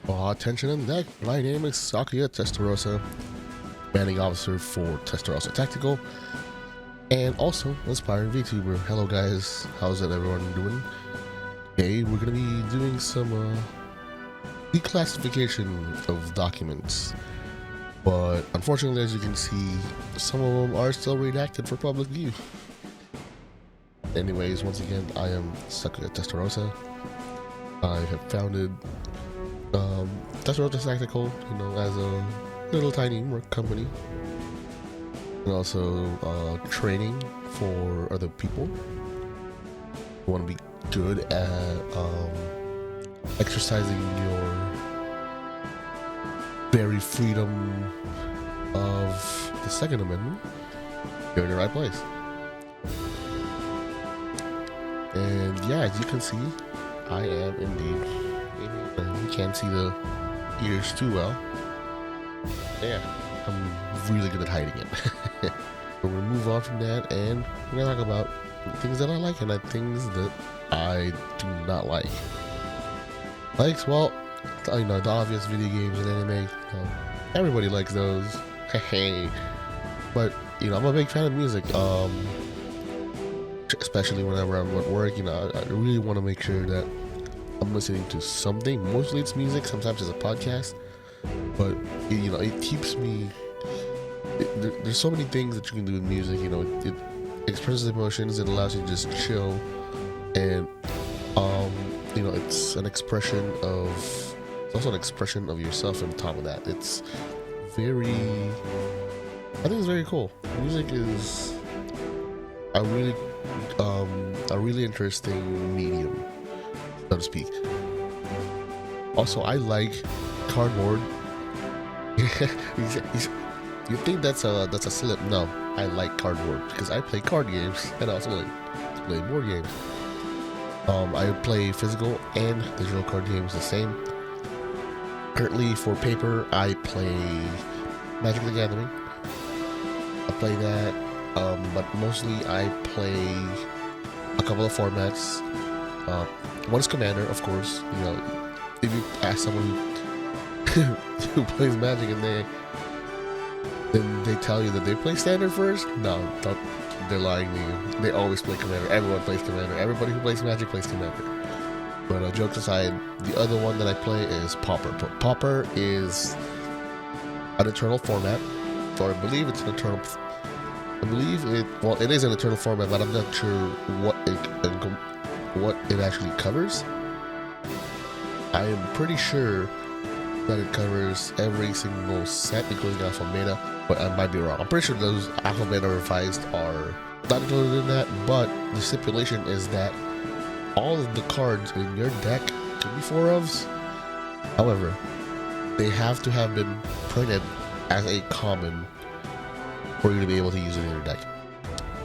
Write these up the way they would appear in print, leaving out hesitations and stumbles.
Attention on deck. My name is Sakuya Testarossa, commanding officer for Testarossa Tactical, and also aspiring VTuber. Hello guys, how's it everyone doing? Today we're gonna be doing some declassification of documents, but unfortunately, as you can see, some of them are still redacted for public view. Anyways, once again, I am Sakuya Testarossa. I have founded Testarossa Tactical, as a little tiny work company, and also training for other people who want to be good at exercising your very freedom of the Second Amendment. You're in the right place. And yeah, as you can see, I am indeed. You can't see the ears too well. Yeah, I'm really good at hiding it. But we'll move on from that, and we're gonna talk about things that I like and things that I do not like. Likes, well, the obvious video games and anime. Everybody likes those. Hey, but I'm a big fan of music. Especially whenever I'm at work. I really want to make sure that I'm listening to something. Mostly it's music, sometimes it's a podcast, but it keeps me. There's so many things that you can do with music. It expresses emotions. It allows you to just chill, and it's an expression of. It's also an expression of yourself. On top of that, it's very. I think it's very cool. Music is a really interesting medium, so to speak. Also, I like cardboard. You think that's a slip? No, I like cardboard because I play card games and I also like to play board games. I play physical and digital card games the same. Currently, for paper, I play Magic the Gathering. I play that, but mostly I play a couple of formats. One is Commander, of course. If you ask someone who plays Magic and then they tell you that they play Standard first, no, they're lying to you. They always play Commander. Everyone plays Commander. Everybody who plays Magic plays Commander. But jokes aside, the other one that I play is Pauper. Pauper is an eternal format, or I believe it's an eternal. It is an eternal format, but I'm not sure what it actually covers. I am pretty sure that it covers every single set, including Alpha Beta, but I might be wrong. I'm pretty sure those Alpha Beta revised are not included in that, but the stipulation is that all of the cards in your deck can be 4-ofs. However, they have to have been printed as a common for you to be able to use it in your deck.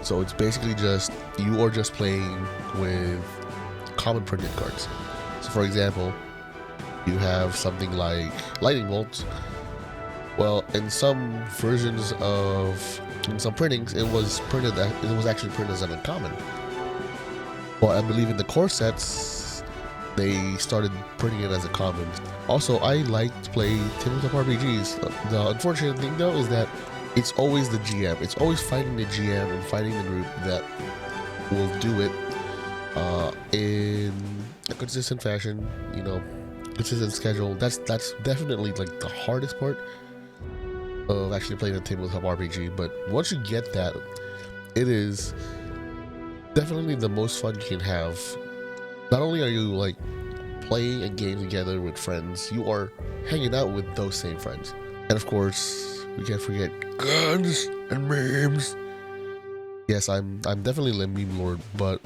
So it's basically just, you are just playing with common printed cards. So for example, you have something like Lightning Bolt. Well, in some versions in some printings, it was actually printed as an uncommon. Well, I believe in the core sets, they started printing it as a common. Also, I like to play tabletop RPGs. The unfortunate thing though is that it's always the GM. It's always finding the GM and finding the group that will do it in a consistent fashion, consistent schedule. That's definitely like the hardest part of actually playing a tabletop RPG. But once you get that, it is definitely the most fun you can have. Not only are you like playing a game together with friends, you are hanging out with those same friends. And of course, we can't forget guns and memes. Yes, I'm definitely a meme lord, but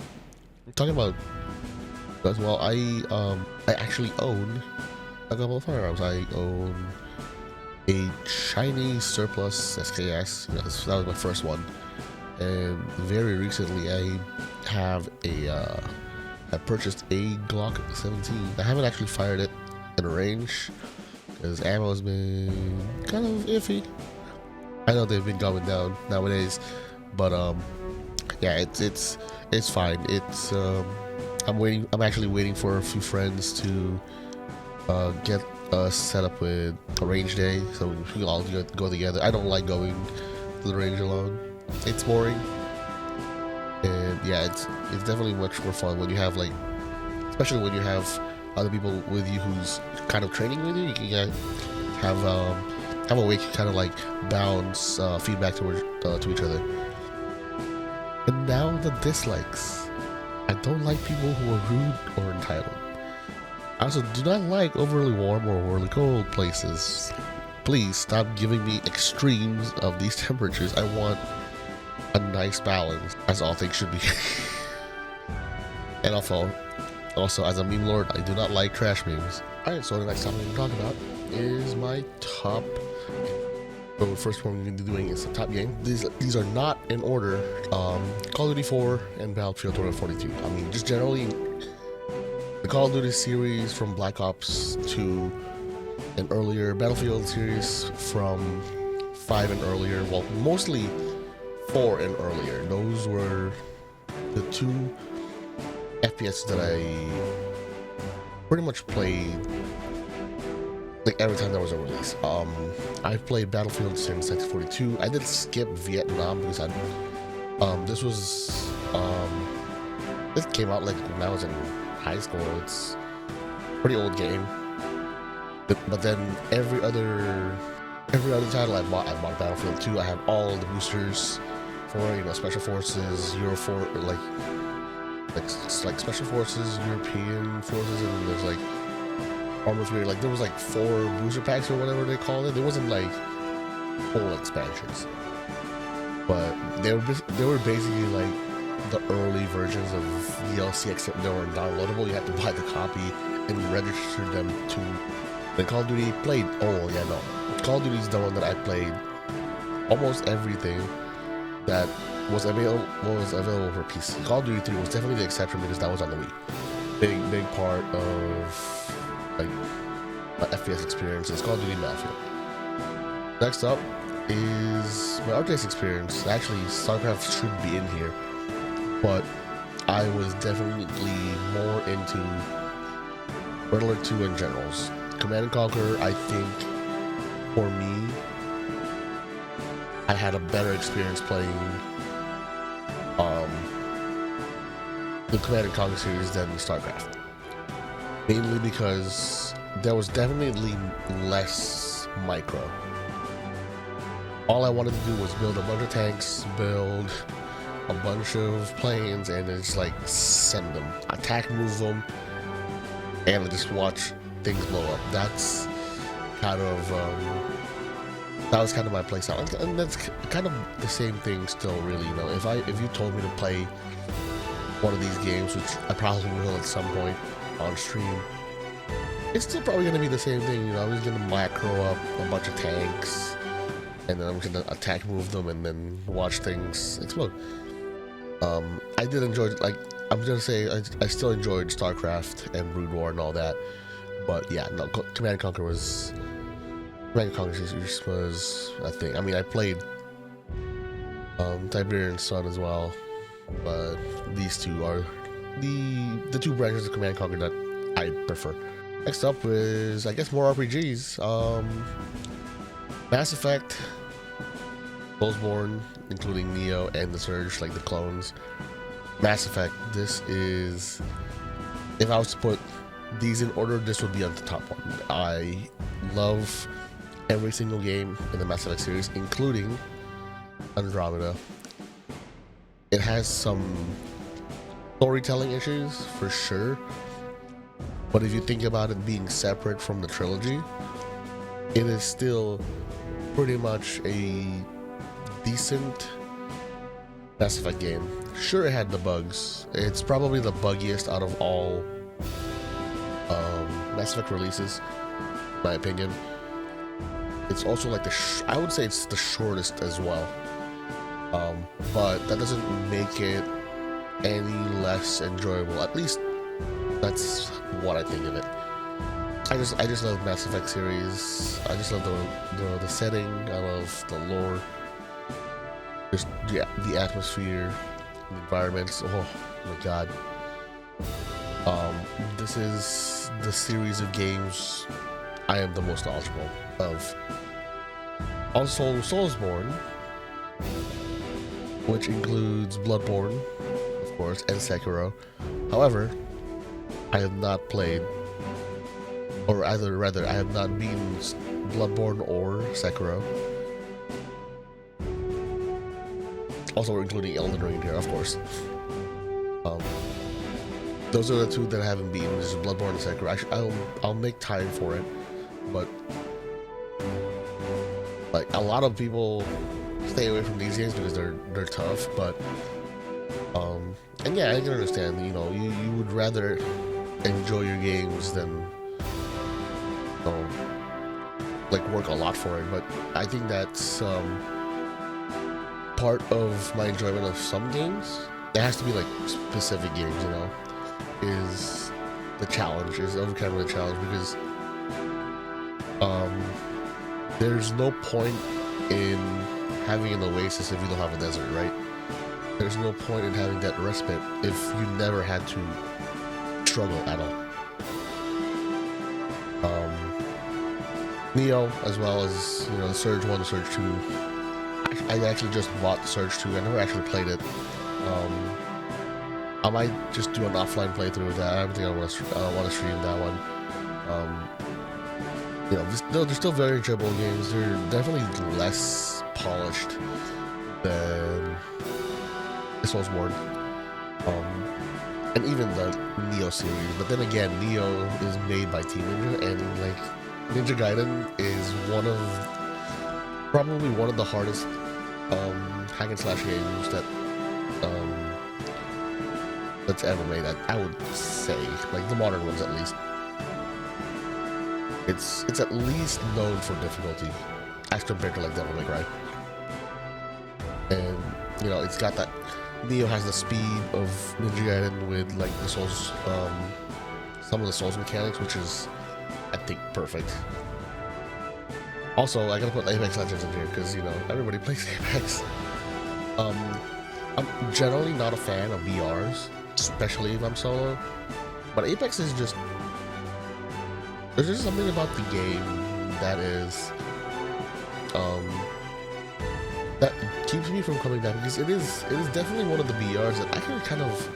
I'm talking about as well. I actually own a couple of firearms. I own a Chinese surplus SKS. That was my first one. And very recently, I purchased a Glock 17. I haven't actually fired it in a range because ammo has been kind of iffy. I know they've been going down nowadays, but yeah, it's fine. I'm actually waiting for a few friends to get us set up with a range day so we can all go together. I don't like going to the range alone. It's boring. And yeah, it's definitely much more fun when you have like, especially when you have other people with you who's kind of training with you. You can have a way to kind of like bounce feedback to each other. And now the dislikes. I don't like people who are rude or entitled. I also do not like overly warm or overly cold places. Please stop giving me extremes of these temperatures. I want a nice balance, as all things should be. And also, as a meme lord, I do not like trash memes. Alright, so the next topic we're going to talk about is my top. So the first one we're going to be doing is the top game. These are not in order. Call of Duty 4 and Battlefield 2042. I mean, just generally, the Call of Duty series from Black Ops to an earlier Battlefield series from 5 and earlier. Well, mostly 4 and earlier. Those were the two FPS that I pretty much played like every time there was a release. I've played Battlefield since 1942. I did skip Vietnam because this came out like when I was in high school. It's a pretty old game. But then every other title I bought Battlefield 2. I have all the boosters for Special Forces, like Special Forces, European Forces, and then there's like Armor 3. Like there was like 4 booster packs or whatever they call it. There wasn't like full expansions, but they were basically like the early versions of DLC, except they were downloadable. You had to buy the copy and register them to. The Call of Duty played. Oh yeah, no. Call of Duty is the one that I played almost everything that was available for PC. Call of Duty 3 was definitely the exception because that was on the Wii. Big part of like my FPS experience is Call of Duty Battlefield. Next up is my RTS experience. Actually, StarCraft should be in here, but I was definitely more into Red Alert 2 and Generals. Command & Conquer, I think, for me, I had a better experience playing the Command & Conquer series than StarCraft. Mainly because there was definitely less micro. All I wanted to do was build a bunch of tanks, build a bunch of planes, and then just like send them, attack, move them, and just watch things blow up. That's kind of that was kind of my playstyle, and that's kind of the same thing still, really. If you told me to play one of these games, which I probably will at some point on stream, it's still probably gonna be the same thing. I'm just gonna macro up a bunch of tanks, and then I'm gonna attack, move them, and then watch things explode. I did enjoy, like, I'm gonna say I still enjoyed StarCraft and Brood War and all that. But yeah, no, Command & Conquer series was a thing. I mean, I played Tiberian Sun as well, but these two are the two branches of Command & Conquer that I prefer. Next up is, I guess, more RPGs. Mass Effect, Soulsborne, including Neo and the Surge, like the clones. Mass Effect, this is, if I was to put these in order, this would be on the top one. I love every single game in the Mass Effect series, including Andromeda. It has some storytelling issues for sure, but if you think about it being separate from the trilogy, it is still pretty much a decent Mass Effect game. Sure, it had the bugs. It's probably the buggiest out of all Mass Effect releases, in my opinion. It's also like I would say it's the shortest as well, but that doesn't make it any less enjoyable. At least that's what I think of it. I just love Mass Effect series. I just love the setting. I love the lore. Just the atmosphere, the environments. Oh my god. This is the series of games I am the most knowledgeable of. Also, Soulsborne, which includes Bloodborne, of course, and Sekiro. However, I have not played, or rather, I have not beaten Bloodborne or Sekiro. Also, including Elden Ring here, of course. Those are the two that I haven't beaten, which is Bloodborne and Sekiro. I'll make time for it, but like a lot of people stay away from these games because they're tough. But and yeah, I can understand. You know, you would rather enjoy your games than like work a lot for it. But I think that's part of my enjoyment of some games. There has to be like specific games, you know, is the challenge, is overcoming the challenge, because there's no point in having an oasis if you don't have a desert, right? There's no point in having that respite if you never had to struggle at all. Neo, as well as, you know, the Surge 1, the Surge 2. I actually just bought the Surge 2. I never actually played it. I might just do an offline playthrough of that. I don't think I want to stream that one. You know, they're still very enjoyable games. They're definitely less polished than Soulsborne, and even the Neo series. But then again, Neo is made by Team Ninja, and like Ninja Gaiden is probably one of the hardest hack and slash games that's ever made. I would say, like the modern ones at least. It's at least known for difficulty as compared to like Devil May Cry. And you know, it's got that. Neo has the speed of Ninja Gaiden with like the Souls, some of the Souls mechanics, which is, I think, perfect. Also, I gotta put Apex Legends in here because, you know, everybody plays Apex. I'm generally not a fan of BRs, especially if I'm solo. But Apex is just, there's just something about the game that is, that keeps me from coming back, because it is definitely one of the BRs that I can kind of,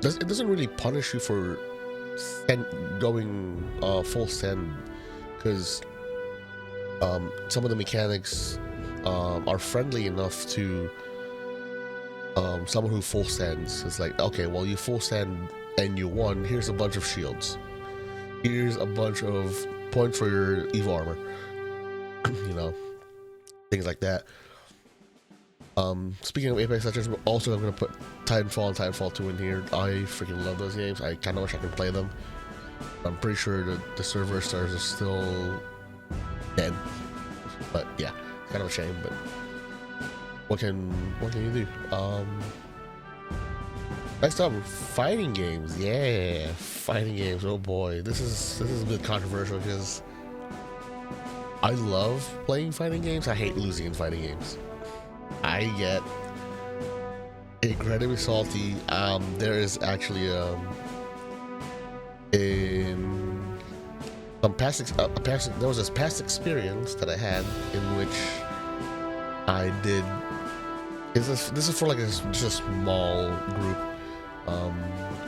it doesn't really punish you for going full send, because some of the mechanics are friendly enough to someone who full sends. It's like, okay, well, you full send and you won, here's a bunch of shields, here's a bunch of points for your Evo armor, you know, things like that. Speaking of Apex Legends, also I'm gonna put Titanfall and Titanfall 2 in here. I freaking love those games. I kind of wish I could play them. I'm pretty sure the server stars are still dead, but yeah, it's kind of a shame. But what can you do? Next up, fighting games. Yeah, fighting games. Oh boy, this is a bit controversial because I love playing fighting games. I hate losing in fighting games. I get incredibly salty. There is actually there was this past experience that I had in which I did. This is for like just a small group.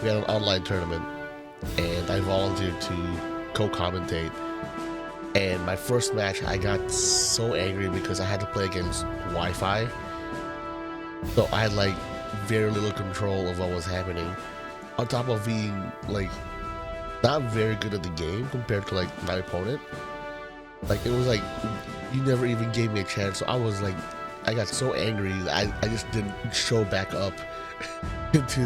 We had an online tournament, and I volunteered to co-commentate. And my first match, I got so angry because I had to play against Wi-Fi. So I had like very little control of what was happening. On top of being like not very good at the game compared to like my opponent. Like it was like you never even gave me a chance. So I was like, I got so angry that I just didn't show back up into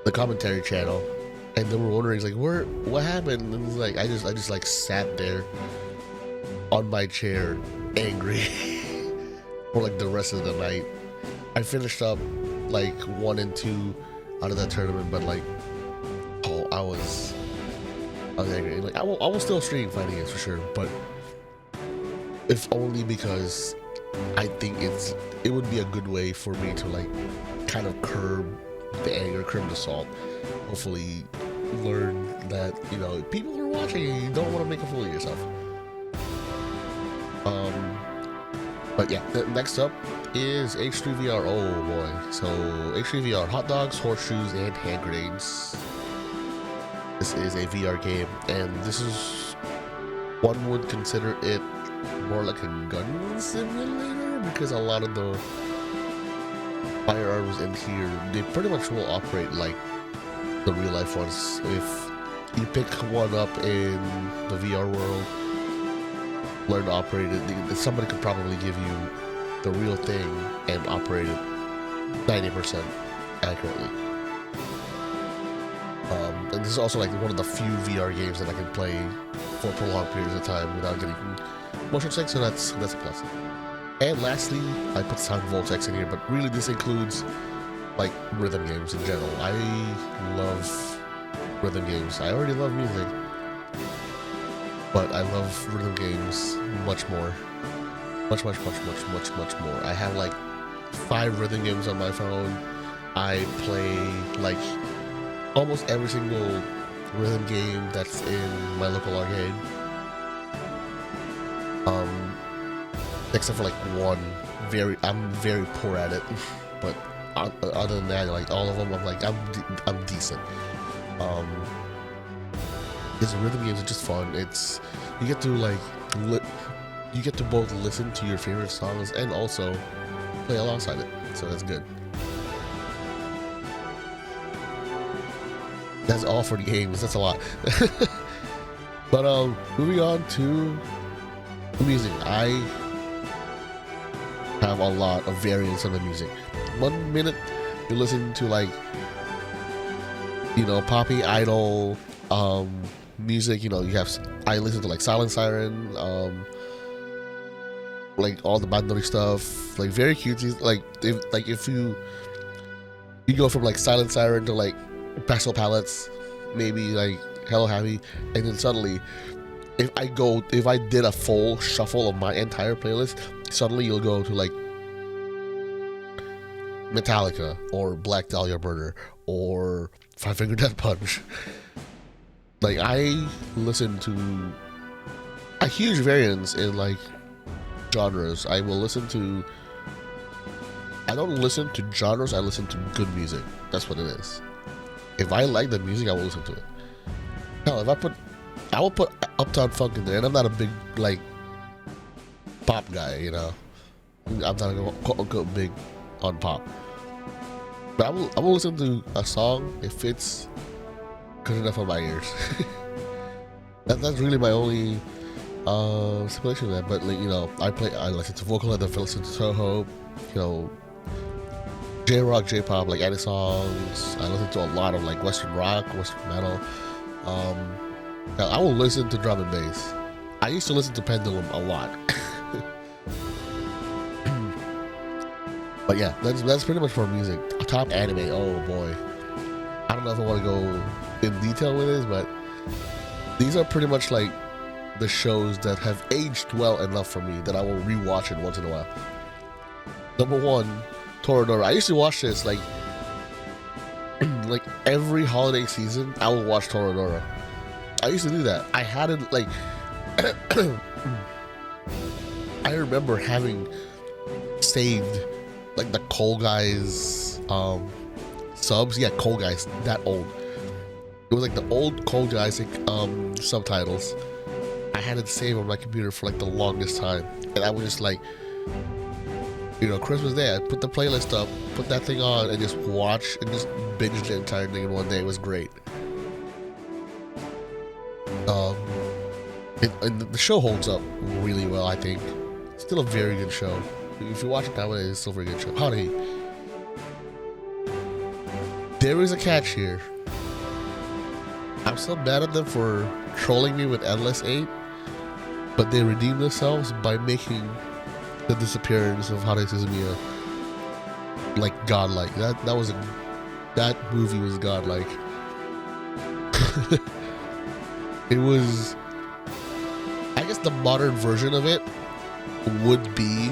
the commentary channel. And they were wondering, like, what happened? And it's like, I just like sat there on my chair, angry, for like the rest of the night. I finished up like 1 and 2 out of that tournament, but like, oh, I was angry. Like, I will still stream fighting games for sure, but if only because I think it would be a good way for me to like kind of curb the anger, curb the salt. Hopefully, learn that people are watching and you don't want to make a fool of yourself. But yeah, next up is H3VR. Oh boy, so H3VR: hot dogs, horseshoes, and hand grenades. This is a VR game, and this is, one would consider it more like a gun simulator, because a lot of the firearms in here, they pretty much will operate like the real life ones. If you pick one up in the VR world, learn to operate it, somebody could probably give you the real thing and operate it 90% accurately. And this is also like one of the few VR games that I can play for prolonged periods of time without getting motion sick, so that's a plus. And lastly, I put Sound Vortex in here, but really this includes like rhythm games in general. I love rhythm games. I already love music, but I love rhythm games much more. Much more. I have like 5 rhythm games on my phone. I play like almost every single rhythm game that's in my local arcade. Except for like one. I'm very poor at it, but other than that, like all of them, I'm decent. These rhythm games are just fun. You get to you get to both listen to your favorite songs and also play alongside it, so that's good. That's all for the games. That's a lot. But moving on to the music, I have a lot of variants of the music. 1 minute you listen to like poppy idol music. I listen to like Silent Siren, like all the bad naughty stuff, like very cutesy. If you go from like Silent Siren to like Pastel Palettes, maybe like Hello Happy, and then suddenly if I did a full shuffle of my entire playlist, suddenly you'll go to like Metallica or Black Dahlia Murder or Five Finger Death Punch. Like, I listen to a huge variance in like genres. I don't listen to genres, I listen to good music. That's what it is. If I like the music, I will listen to it. Hell, I will put Uptown Funk in there, and I'm not a big like pop guy, I'm not a big on pop, but I will listen to a song if it's good enough for my ears. That's really my only stipulation of that. But I listen to vocal, I listen to Toho, J-rock, J-pop, like any songs. I listen to a lot of like Western rock, Western metal. I will listen to drum and bass. I used to listen to Pendulum a lot. But yeah, that's pretty much for music. Top anime, oh boy. I don't know if I want to go in detail with this, but these are pretty much like the shows that have aged well enough for me that I will rewatch it once in a while. Number 1, Toradora. I used to watch this like every holiday season. I would watch Toradora. I used to do that. I had it like I remember having saved like the Coal Guys subs. Yeah, Coal Guys, that old. It was like the old Coal Guys subtitles. I had it saved on my computer for like the longest time, and I would just like, Christmas Day, I put the playlist up, put that thing on, and just watch and just binge the entire thing in one day. It was great. And the show holds up really well, I think. It's still a very good show. If you watch it nowadays, it's still a very good show. Honey, there is a catch here. I'm so mad at them for trolling me with Endless 8, but they redeemed themselves by making the disappearance of Hane Suzumiya like godlike. That movie was godlike. It was, I guess, the modern version of it would be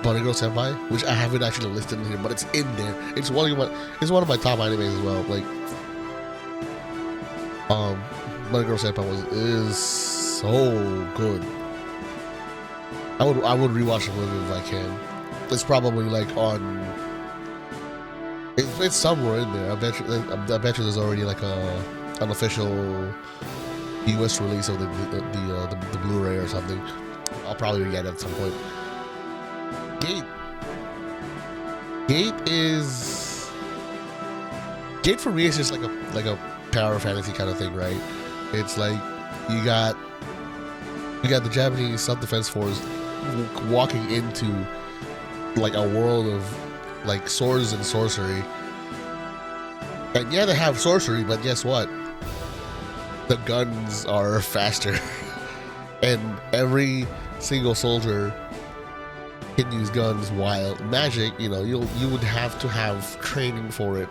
Bunny Girl Senpai, which I haven't actually listed in here, but it's in there. It's one of my top animes as well. Like Bunny Girl Senpai is so good. I would rewatch the movie if I can. It's probably like on. It's somewhere in there. I bet you there's already like an official US release of the Blu-ray or something. I'll probably get it at some point. Gate for me is just like a power fantasy kind of thing, right? It's like you got the Japanese self-defense force walking into like a world of like swords and sorcery. And yeah, they have sorcery, but guess what? The guns are faster. And every single soldier can use guns, while magic, you would have to have training for it.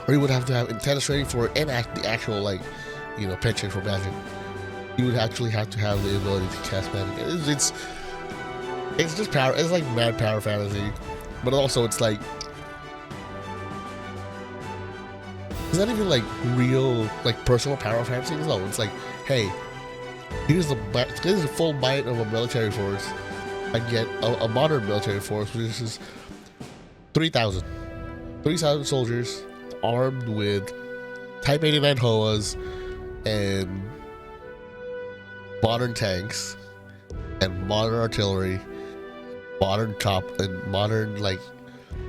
Or you would have to have intense training for it and the actual penchant for magic. You would actually have to have the ability to cast magic. It's just power. It's like mad power fantasy, but also it's like it's not even like real like personal power fantasy. No, it's like, hey, here's the full might of a military force. I get a modern military force, which is 3,000 soldiers armed with Type 89 HOAs and modern tanks and modern artillery, a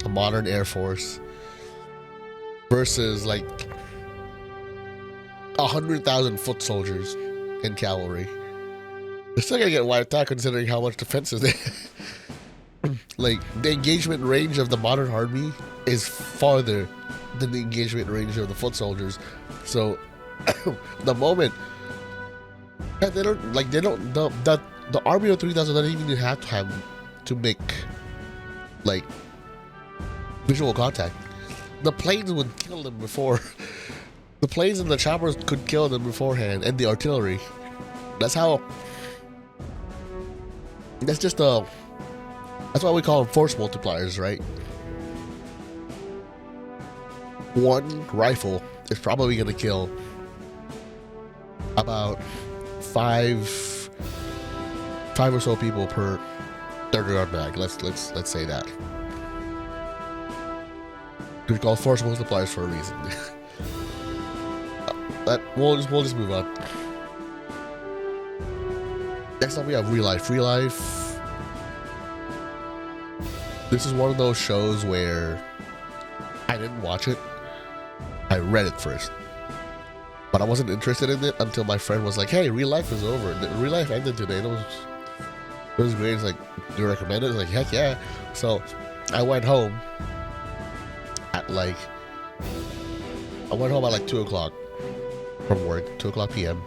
modern air force versus like 100,000 foot soldiers and cavalry. They're still gonna get wiped out considering how much defense is there. Like, the engagement range of the modern army is farther than the engagement range of the foot soldiers. So the army of 3,000 doesn't even have to make like visual contact. The planes would kill them before. The planes and the choppers could kill them beforehand, and the artillery. That's why we call them force multipliers, right? One rifle is probably gonna kill about five or so people per 30-yard mag. Let's say that. We call force multipliers for a reason. We'll just move on. Next up, we have Real Life. Real Life. This is one of those shows where I didn't watch it. I read it first, but I wasn't interested in it until my friend was like, "Hey, Real Life is over. Real Life ended today." And it was great. It's like, "Do you recommend it?" I was like, "Heck yeah!" So I went home at like 2 o'clock from work, 2 o'clock p.m.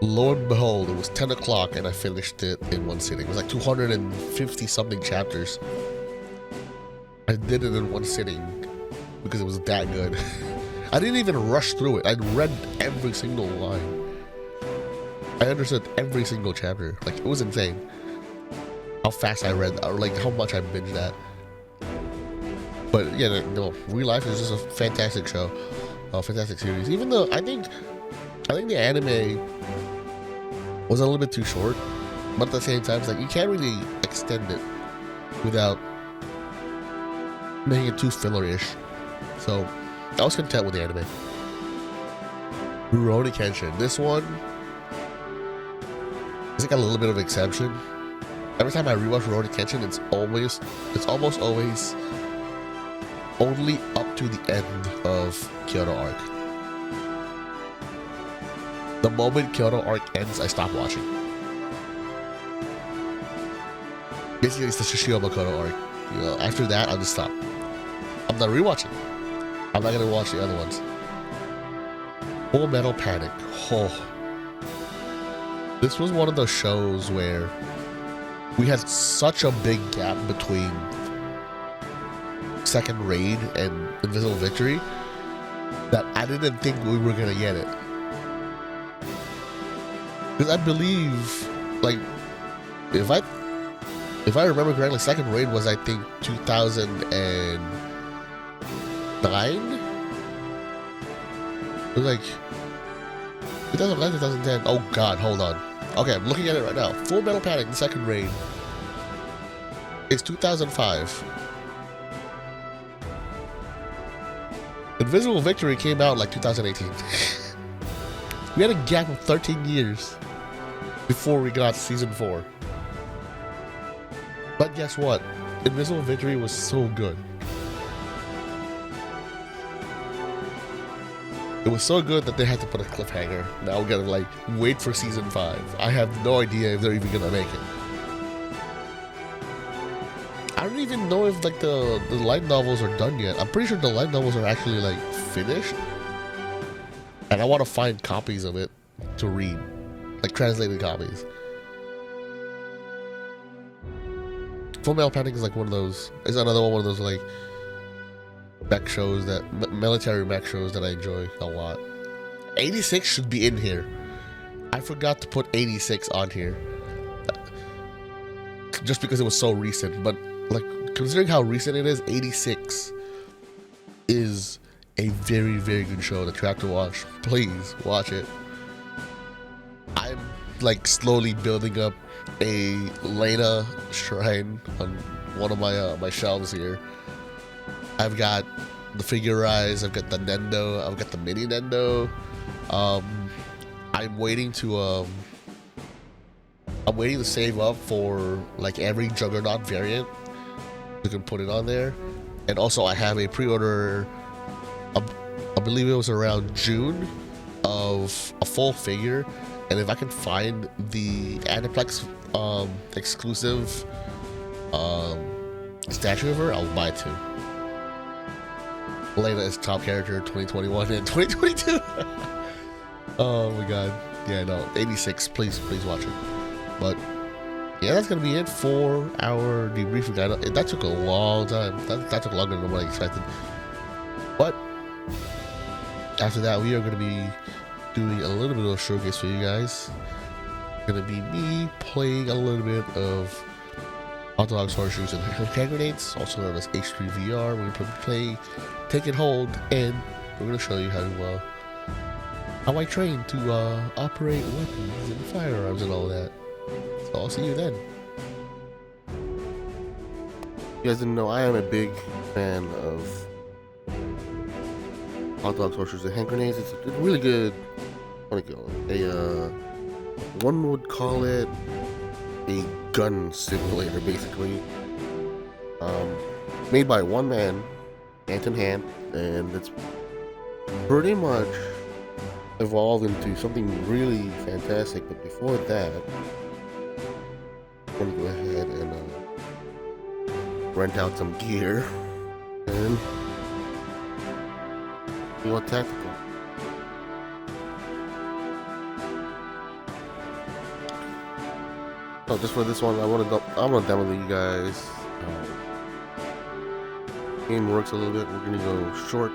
Lo and behold, it was 10 o'clock and I finished it in one sitting. It was like 250 something chapters. I did it in one sitting because it was that good. I didn't even rush through it. I read every single line. I understood every single chapter. Like, it was insane how fast I read, or like how much I binged that. But yeah, no, Real Life is just a fantastic show, a fantastic series. Even though I think the anime was a little bit too short, but at the same time, it's like you can't really extend it without making it too filler-ish. So I was content with the anime. Rurouni Kenshin. This one has got a little bit of exception. Every time I rewatch Rurouni Kenshin, it's almost always only up to the end of Kyoto arc. The moment Kyoto arc ends, I stop watching. Basically, it's the Shishiyama Kyoto arc. After that, I'll just stop. I'm not rewatching. I'm not gonna watch the other ones. Full Metal Panic. Oh. This was one of those shows where we had such a big gap between Second Raid and Invisible Victory that I didn't think we were gonna get it. Because I believe, like, if I remember correctly, second raid was, I think, 2009. It was like 2009, 2010. Oh God, hold on. Okay, I'm looking at it right now. Full Metal Panic, the second raid, is 2005. Invisible Victory came out like 2018. We had a gap of 13 years before we got season 4. But guess what? Invisible Victory was so good. It was so good that they had to put a cliffhanger. Now we're gonna like wait for season 5. I have no idea if they're even gonna make it. I don't even know if like the light novels are done yet. I'm pretty sure the light novels are actually like finished. And I want to find copies of it to read. Like translated copies. Full Metal Panic is like one of those. It's another one of those like mech shows that military mech shows that I enjoy a lot. 86 should be in here. I forgot to put 86 on here, just because it was so recent. But like considering how recent it is, 86 is a very, very good show that you have to watch. Please watch it. I'm like slowly building up a Lena shrine on one of my shelves here. I've got the Figurize, I've got the Nendo, I've got the mini Nendo. I'm waiting to save up for like every Juggernaut variant. You can put it on there. And also I have a pre-order, I believe it was around June, of a full figure. And if I can find the Aniplex exclusive statue of her, I'll buy 2. Lena is top character 2021 and 2022. Oh my god. Yeah, no, 86. Please watch it. But yeah, that's gonna be it for our debriefing guide. That took a long time. That took longer than what I expected. But after that, we are gonna be doing a little bit of a showcase for you guys. It's gonna be me playing a little bit of Orthodox Horseshoes and hand grenades, also known as H3 VR. We're gonna play Take It Hold, and we're gonna show you how I train to operate weapons and firearms and all that. So I'll see you then. You guys didn't know, I am a big fan of Orthodox Horseshoes and hand grenades. It's really good. What do you call it? One would call it a gun simulator, basically. Made by one man, hand in hand, and it's pretty much evolved into something really fantastic. But before that, I'm gonna go ahead and rent out some gear and be more tactical. Oh, just for this one, I'm gonna demo you guys. Game works a little bit. We're gonna go short,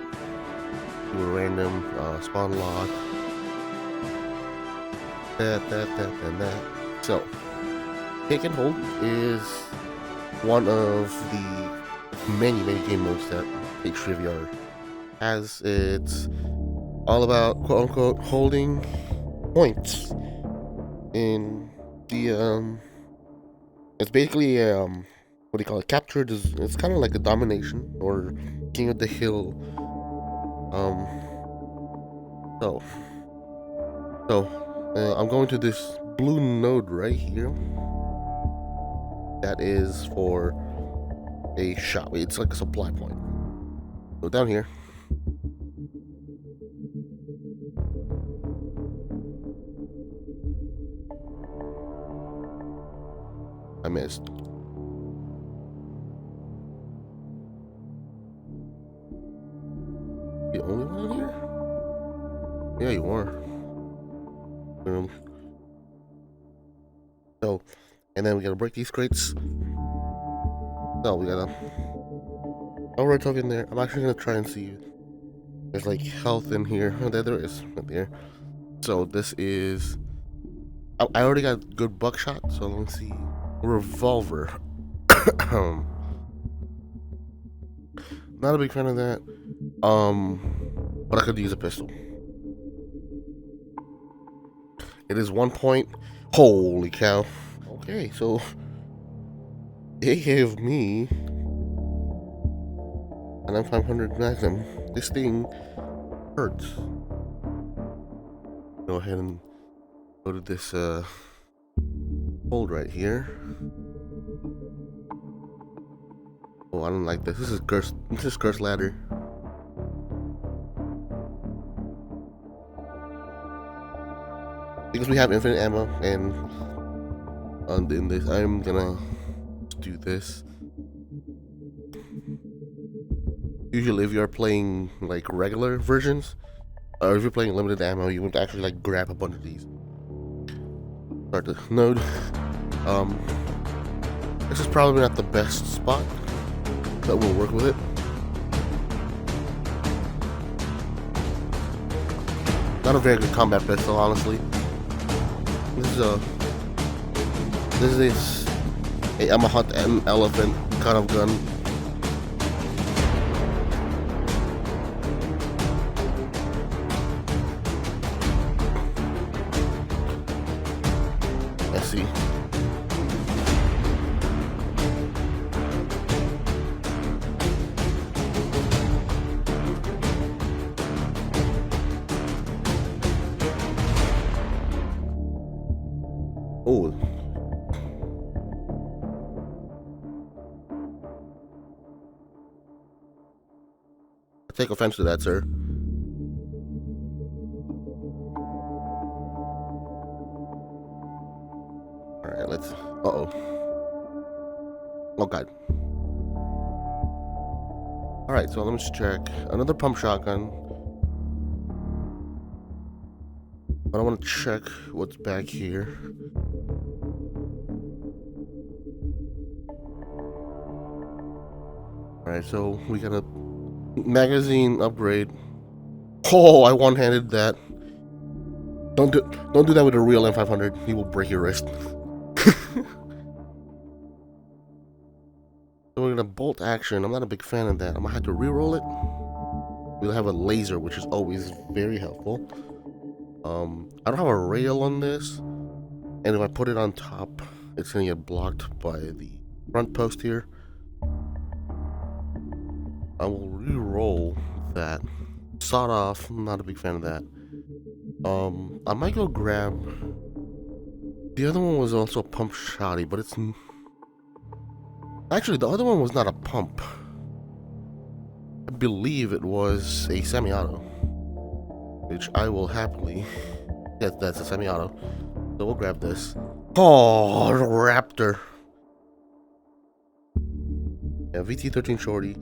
do a random spawn lock. That, and that. So, Take and Hold is one of the many game modes that H3 VR has. It's all about quote unquote holding points in the it's basically what do you call it? Captured is, it's kind of like a domination or King of the Hill. I'm going to this blue node right here. That is for a shot. It's like a supply point. Go down here. I missed. The only one here? Yeah, you are. So, and then we gotta break these crates. So we gotta. I'll right up in there. I'm actually gonna try and see if there's like health in here. Oh, there is right there. So this is I already got good buckshot, so let's see. Revolver. Not a big fan of that. But I could use a pistol. It is 1 point. Holy cow. Okay, so they gave me an M500 Magnum. This thing hurts. Go ahead and go to this hold right here. Oh, I don't like this. This is cursed ladder. Because we have infinite ammo, and in this, I'm gonna do this. Usually, if you're playing like regular versions, or if you're playing limited ammo, you would actually like grab a bunch of these. Start the node. This is probably not the best spot, but we'll work with it. Not a very good combat pistol, honestly. This is a I'm a hunt an elephant kind of gun. Let's see. Oh. I take offense to that, sir. Alright, let's... Uh-oh. Oh, God. Alright, so let me just check. Another pump shotgun. But I want to check what's back here. Alright, so we got a magazine upgrade. Oh, I one-handed that. Don't do that with a real M500. He will break your wrist. So we're gonna bolt action. I'm not a big fan of that. I'm gonna have to re-roll it. We'll have a laser, which is always very helpful. I don't have a rail on this, and if I put it on top, it's gonna get blocked by the front post here. I will re-roll that. Sawed off. I'm not a big fan of that. I might go grab... The other one was also a pump shotty, but it's... Actually, the other one was not a pump. I believe it was a semi-auto, which I will happily... Yes, that's a semi-auto. So we'll grab this. Oh, Raptor. Yeah, VT13 shorty.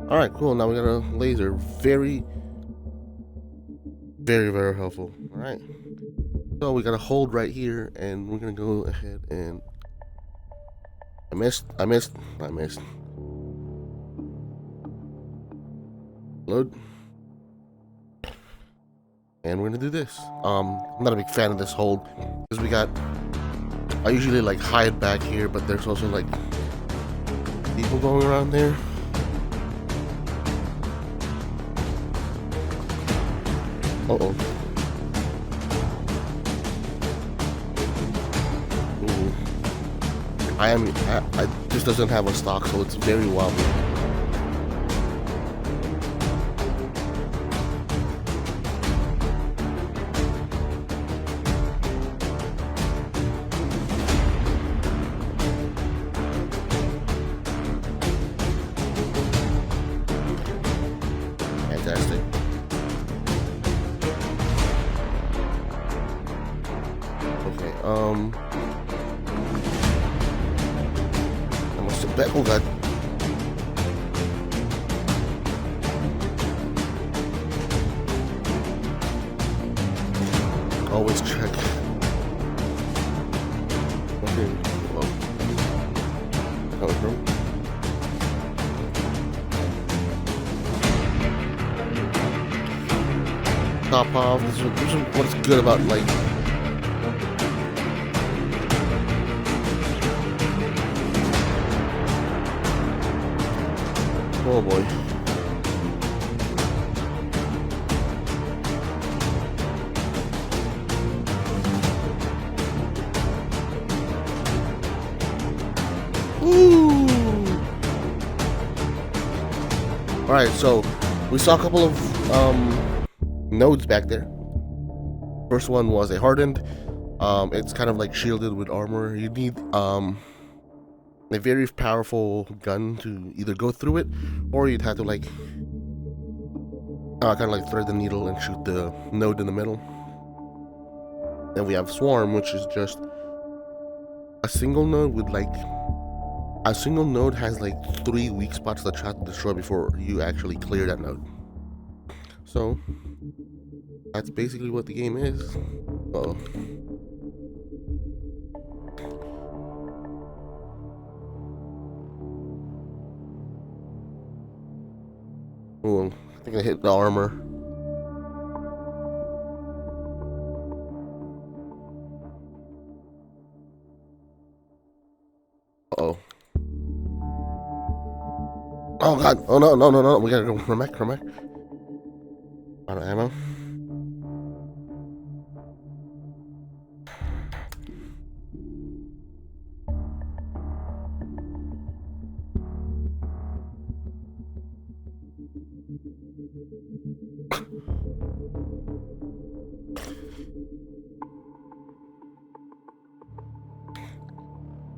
Alright, cool. Now we got a laser. Very, very helpful. Alright. So we got a hold right here, and we're gonna go ahead and... I missed. Load. And we're gonna do this. I'm not a big fan of this hold, because we got... I usually like hide back here, but there's also like people going around there. Uh-oh. Ooh. This doesn't have a stock, so it's very wobbly. Fantastic. Okay, I must have bet. Oh, God. Always check. Okay, well. chop off. This is what's good about like. Oh boy. Ooh. Alright, so we saw a couple of nodes back there. First one was a hardened. It's kind of like shielded with armor. You need a very powerful gun to either go through it, or you'd have to like kind of like thread the needle and shoot the node in the middle. Then we have Swarm, which is just a single node with like a single node has like 3 weak spots that try to destroy before you actually clear that node. So that's basically what the game is. Uh-oh. Oh, I think I hit the armor. Uh-oh. Oh god! Oh no! We gotta go from back. Out of ammo.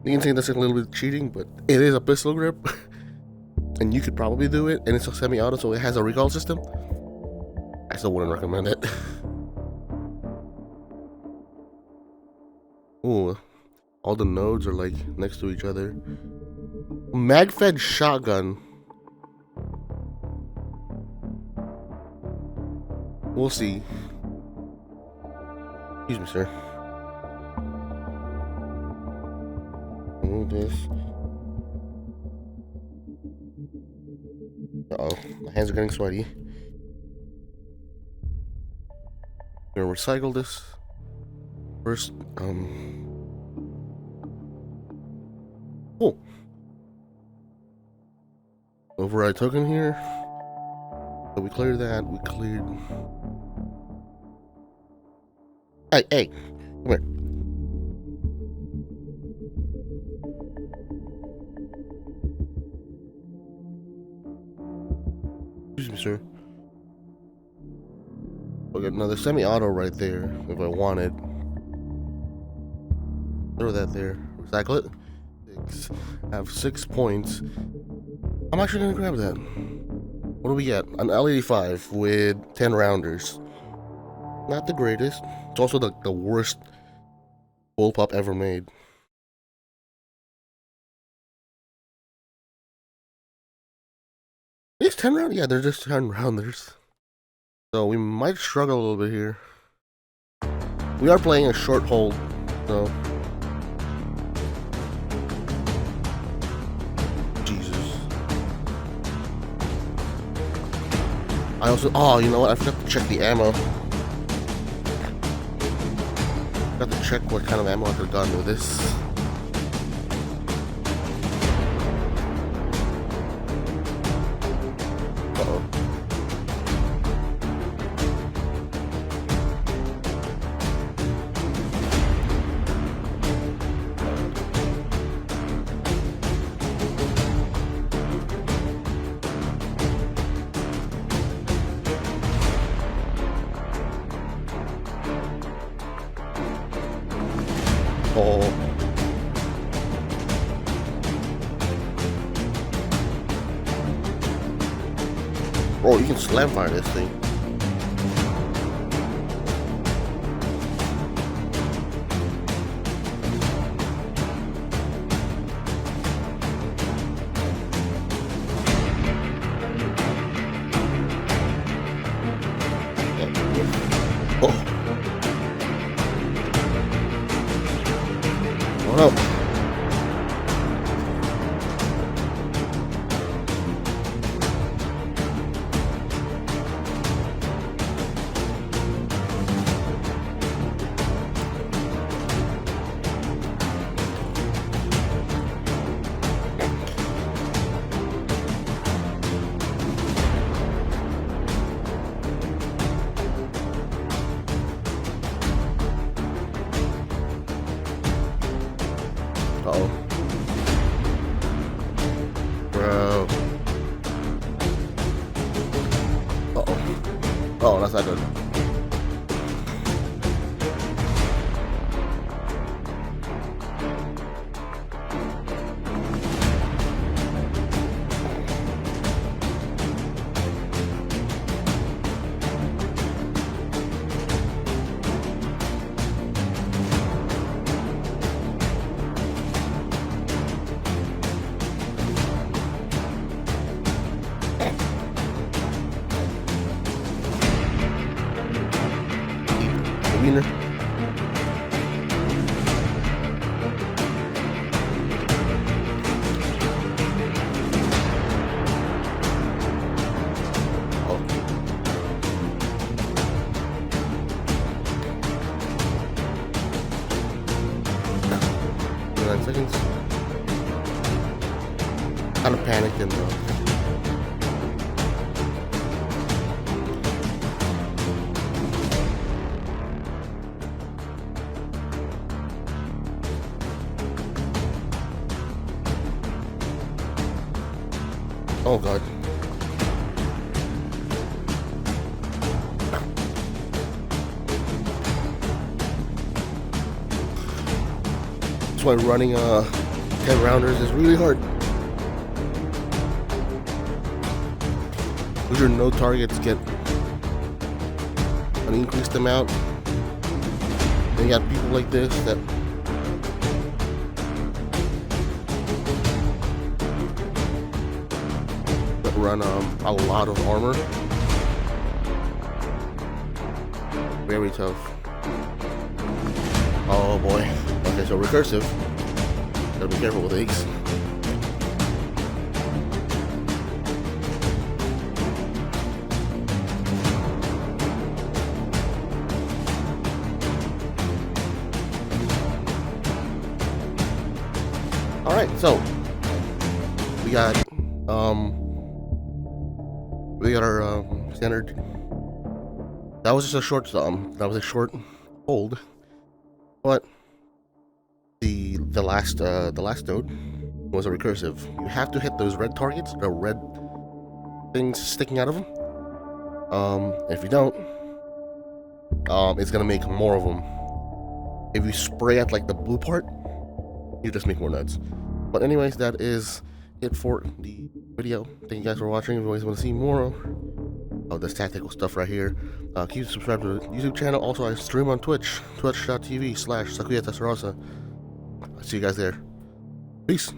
You can say that's a little bit cheating, but it is a pistol grip. And you could probably do it, and it's a semi-auto, so it has a recoil system. I still wouldn't recommend it. Ooh, all the nodes are like next to each other. Mag-fed shotgun. We'll see. Excuse me, sir. Move this. Uh-oh, my hands are getting sweaty. I'm gonna recycle this. First, oh. Override token here. So we cleared that, we cleared... Hey, come here. Excuse me, sir. I'll get another semi-auto right there if I want it. Throw that there. Recycle it. I have 6 points. I'm actually gonna grab that. What do we get? An L85 with 10 rounders. Not the greatest. It's also the worst bullpup ever made. These 10 rounders? Yeah, they're just 10 rounders. So we might struggle a little bit here. We are playing a short hold, so... Jesus. I also... Oh, you know what? I forgot to check the ammo. Got to check what kind of ammo I could have gotten with this. Uh-oh. Oh. Bro, you can slam fire this thing. Oh. Oh no. Oh, that's not good. Wiener. Oh. 9 seconds. Kind of panicking though. Oh god. That's why running 10 rounders is really hard. Because your no targets get an increased amount. Then you got people like this that run a lot of armor. Very tough. Oh boy. Okay, so recursive. Gotta be careful with eggs. Alright, so we got our standard. That was just a short hold, but the last node was a recursive. You have to hit those red targets, the red things sticking out of them. If you don't, it's gonna make more of them. If you spray at like the blue part, you just make more nuts. But anyways, that is it for the video. Thank you guys for watching. If you always want to see more of this tactical stuff right here, keep subscribed to the YouTube channel. Also, I stream on Twitch, twitch.tv/Sakuya Testarossa. I'll see you guys there. Peace.